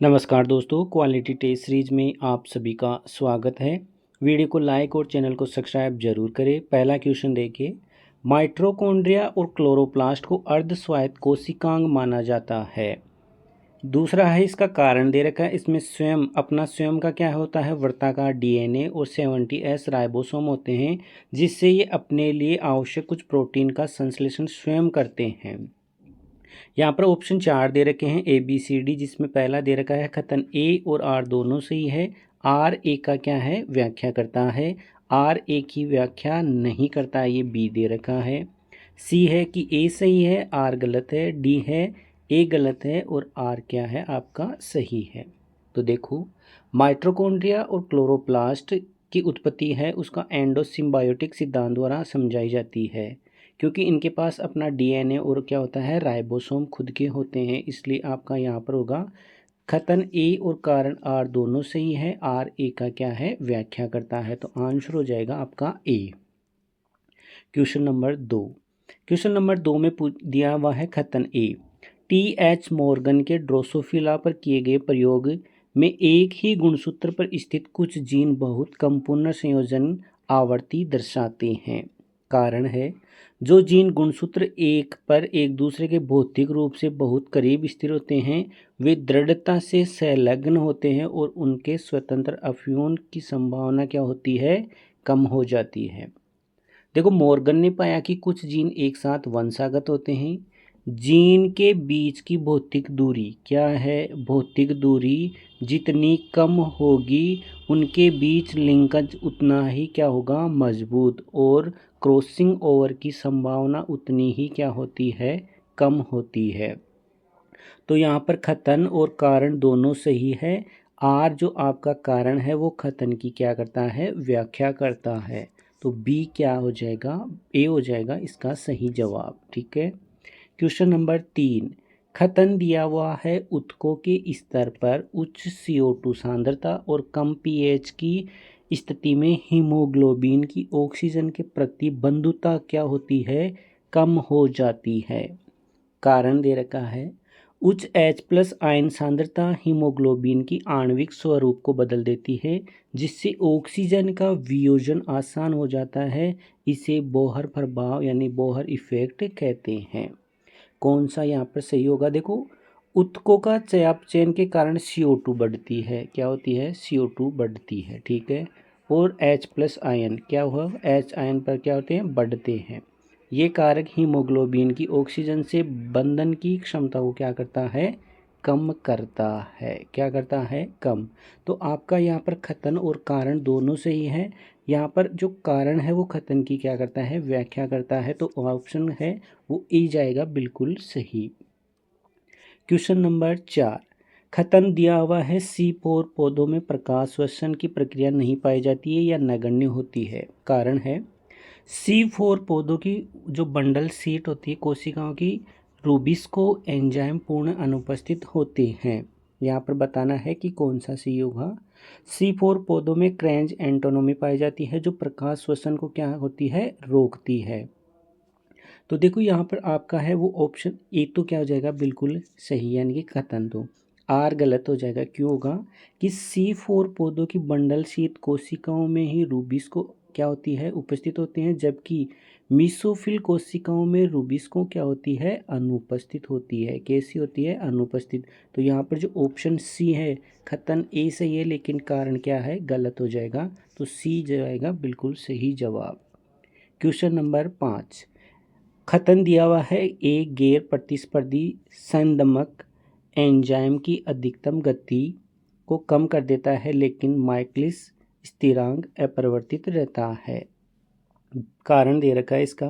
नमस्कार दोस्तों, quality test series में आप सभी का स्वागत है। वीडियो को लाइक और चैनल को सब्सक्राइब जरूर करें। पहला क्वेश्चन देखिए, माइटोकॉन्ड्रिया और क्लोरोप्लास्ट को अर्धस्वायत्त कोशिकांग माना जाता है। दूसरा है, इसका कारण दे रखा है। इसमें स्वयं का क्या होता है, वृत्ताकार डीएनए और 70S राइबोसोम होते हैं, जिससे ये अपने लिए आवश्यक कुछ प्रोटीन का संश्लेषण स्वयं करते हैं। यहाँ पर ऑप्शन 4 दे रखे हैं ABCD, जिसमें पहला दे रखा है कथन A और R दोनों सही है। R A का क्या है, व्याख्या करता है। R A की व्याख्या नहीं करता है, ये B दे रखा है। C है कि A सही है, R गलत है। D है A गलत है और R क्या है आपका सही है। तो देखो, माइटोकॉन्ड्रिया और क्लोरोप्लास्ट की उत्पत्ति है उसका एंडोसिम्बायोटिक सिद्धांत द्वारा समझाई जाती है, क्योंकि इनके पास अपना डीएनए और क्या होता है, राइबोसोम खुद के होते हैं। इसलिए आपका यहाँ पर होगा कथन ए और कारण आर दोनों सही है। आर ए का क्या है, व्याख्या करता है। तो आंसर हो जाएगा आपका A. Question number 2। Question number 2 में दिया हुआ है कथन ए, TH मॉर्गन के ड्रोसोफिला पर किए गए प्रयोग में एक ही गुणसूत्र पर स्थित कुछ जीन बहुत कम पुनर्संयोजन आवृत्ति दर्शाते हैं। कारण है, जो जीन गुणसूत्र एक पर एक दूसरे के भौतिक रूप से बहुत करीब स्थिर होते हैं, वे दृढ़ता से संलग्न होते हैं और उनके स्वतंत्र अवयवों की संभावना क्या होती है, कम हो जाती है। देखो, मॉर्गन ने पाया कि कुछ जीन एक साथ वंशागत होते हैं। जीन के बीच की भौतिक दूरी क्या है, भौतिक दूरी जितनी कम होगी उनके बीच लिंकज उतना ही क्या होगा, मजबूत, और क्रॉसिंग ओवर की संभावना उतनी ही क्या होती है, कम होती है। तो यहाँ पर कथन और कारण दोनों सही है। आर जो आपका कारण है वो कथन की क्या करता है, व्याख्या करता है। तो बी क्या हो जाएगा, ए हो जाएगा इसका सही जवाब। ठीक है। क्वेश्चन नंबर 3, कथन दिया हुआ है ऊतकों के स्तर पर उच्च CO2 सांद्रता और कम pH की स्थिति में हीमोग्लोबिन की ऑक्सीजन के प्रति बंधुता क्या होती है, कम हो जाती है। कारण दे रखा है, उच्च H+ आयन सांद्रता हीमोग्लोबिन की आणविक स्वरूप को बदल देती है, जिससे ऑक्सीजन का वियोजन आसान हो जाता है। इसे बोहर प्रभाव यानी बोहर इफेक्ट कहते हैं। कौन सा यहाँ पर सही होगा, देखो, ऊतकों का चयापचयन के कारण CO2 बढ़ती है, क्या होती है, CO2 बढ़ती है। ठीक है। और H+ आयन क्या हुआ, H आयन पर क्या होते हैं, बढ़ते हैं। ये कारक हीमोग्लोबिन की ऑक्सीजन से बंधन की क्षमता को क्या करता है, कम करता है। क्या करता है, कम। तो आपका यहाँ पर कथन और कारण दोनों सही है। यहाँ पर जो कारण है वो कथन की क्या करता है, व्याख्या करता है। तो ऑप्शन है वो ए जाएगा बिल्कुल सही। क्वेश्चन नंबर 4, कथन दिया हुआ है C4 पौधों में प्रकाश श्वसन की प्रक्रिया नहीं पाई जाती है या नगण्य होती है। कारण है, C4 पौधों की जो बंडल सीट होती है कोशिकाओं की, रूबिस्को एंजाइम पूर्ण अनुपस्थित होते हैं। यहाँ पर बताना है कि कौन सा सही होगा। C4 पौधों में क्रैंज एंटोनोमी पाई जाती है जो प्रकाश श्वसन को क्या होती है, रोकती है। तो देखो यहाँ पर आपका है वो ऑप्शन ए तो क्या हो जाएगा, बिल्कुल सही, यानी कि कथन। तो आर गलत हो जाएगा। क्यों होगा कि C4 पौधों की बंडल शीत कोशिकाओं में ही रूबिस को क्या होती है, उपस्थित होते हैं, जबकि मीसोफिल कोशिकाओं में रूबिस को क्या होती है, अनुपस्थित होती है। कैसी होती है, अनुपस्थित। तो यहाँ पर जो ऑप्शन सी है, कथन ए सही है लेकिन कारण क्या है, गलत हो जाएगा। तो सी जाएगा बिल्कुल सही जवाब। क्वेश्चन नंबर 5, कथन दिया हुआ है एक गैर प्रतिस्पर्धी संदमक एंजाइम की अधिकतम गति को कम कर देता है, लेकिन माइकलिस स्थिरांक अपरिवर्तित रहता है। कारण दे रखा है इसका,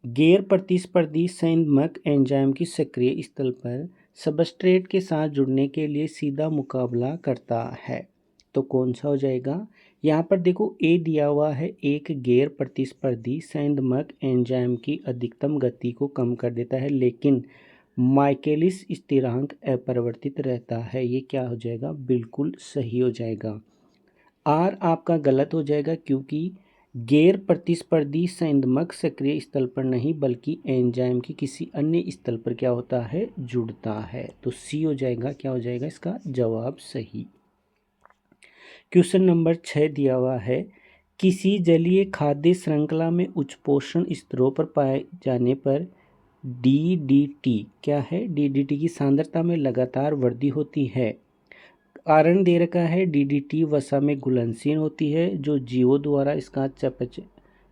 गैर प्रतिस्पर्धी संदमक एंजाइम की सक्रिय स्थल पर सबस्ट्रेट के साथ जुड़ने के लिए सीधा मुकाबला करता है। तो कौन सा हो जाएगा, यहाँ पर देखो ए दिया हुआ है, एक गैर प्रतिस्पर्धी संदमक एंजाइम की अधिकतम गति को कम कर देता है, लेकिन माइकेलिस स्थिरांक अपरिवर्तित रहता है। ये क्या हो जाएगा, बिल्कुल सही हो जाएगा। आर आपका गलत हो जाएगा, क्योंकि गैर प्रतिस्पर्धी संइंदमक सक्रिय स्थल पर नहीं बल्कि एंजाइम की किसी अन्य स्थल पर क्या होता है, जुड़ता है। तो सी हो जाएगा, क्या हो जाएगा इसका जवाब सही। क्वेश्चन नंबर 6 दिया हुआ है, किसी जलीय खाद्य श्रृंखला में उच्च पोषण स्तरों पर पाए जाने पर डीडीटी क्या है, डीडीटी की सांद्रता में लगातार वृद्धि होती है। कारण दे रखा है डीडीटी वसा में घुलनशील होती है जो जीवों द्वारा इसका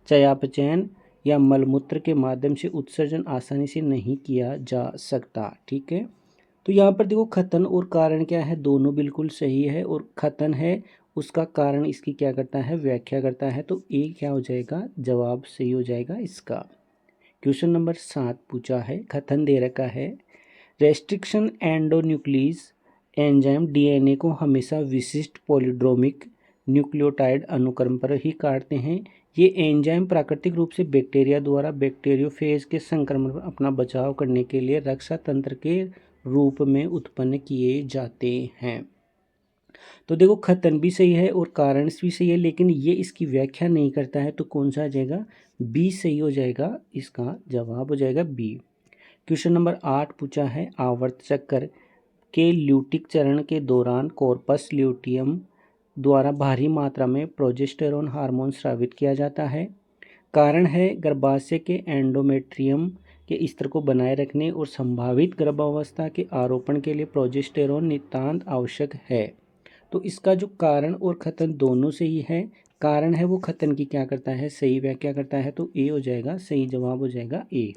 चयापचयन या मलमूत्र के माध्यम से उत्सर्जन आसानी से नहीं किया जा सकता। ठीक है, तो यहाँ पर देखो खतन और कारण क्या है, दोनों बिल्कुल सही है, और खतन है उसका कारण इसकी क्या करता है, व्याख्या करता है। तो ए क्या हो जाएगा, जवाब सही हो जाएगा इसका। क्वेश्चन नंबर 7 पूछा है, कथन दे रखा है, रेस्ट्रिक्शन एंडोन्यूक्लीज एंजाइम डीएनए को हमेशा विशिष्ट पॉलीड्रोमिक न्यूक्लियोटाइड अनुक्रम पर ही काटते हैं। ये एंजाइम प्राकृतिक रूप से बैक्टीरिया द्वारा बैक्टीरियोफेज के संक्रमण पर अपना बचाव करने के लिए रक्षा तंत्र के रूप में उत्पन्न किए जाते हैं। तो देखो खतन भी सही है और कारण भी सही है, लेकिन ये इसकी व्याख्या नहीं करता है। तो कौन सा आ जाएगा, बी सही हो जाएगा, इसका जवाब हो जाएगा बी। क्वेश्चन नंबर 8 पूछा है, आवर्त चक्र के ल्यूटिक चरण के दौरान कॉर्पस ल्यूटियम द्वारा भारी मात्रा में प्रोजेस्टेरोन हार्मोन स्रावित किया जाता है। कारण है गर्भाशय के एंडोमेट्रियम के स्तर को बनाए रखने और संभावित गर्भावस्था के आरोपण के लिए प्रोजेस्टेरोन नितांत आवश्यक है। तो इसका जो कारण और खतन दोनों सही है। कारण है वो खतन की क्या करता है, सही व्याख्या करता है। तो ए हो जाएगा, सही जवाब हो जाएगा ए।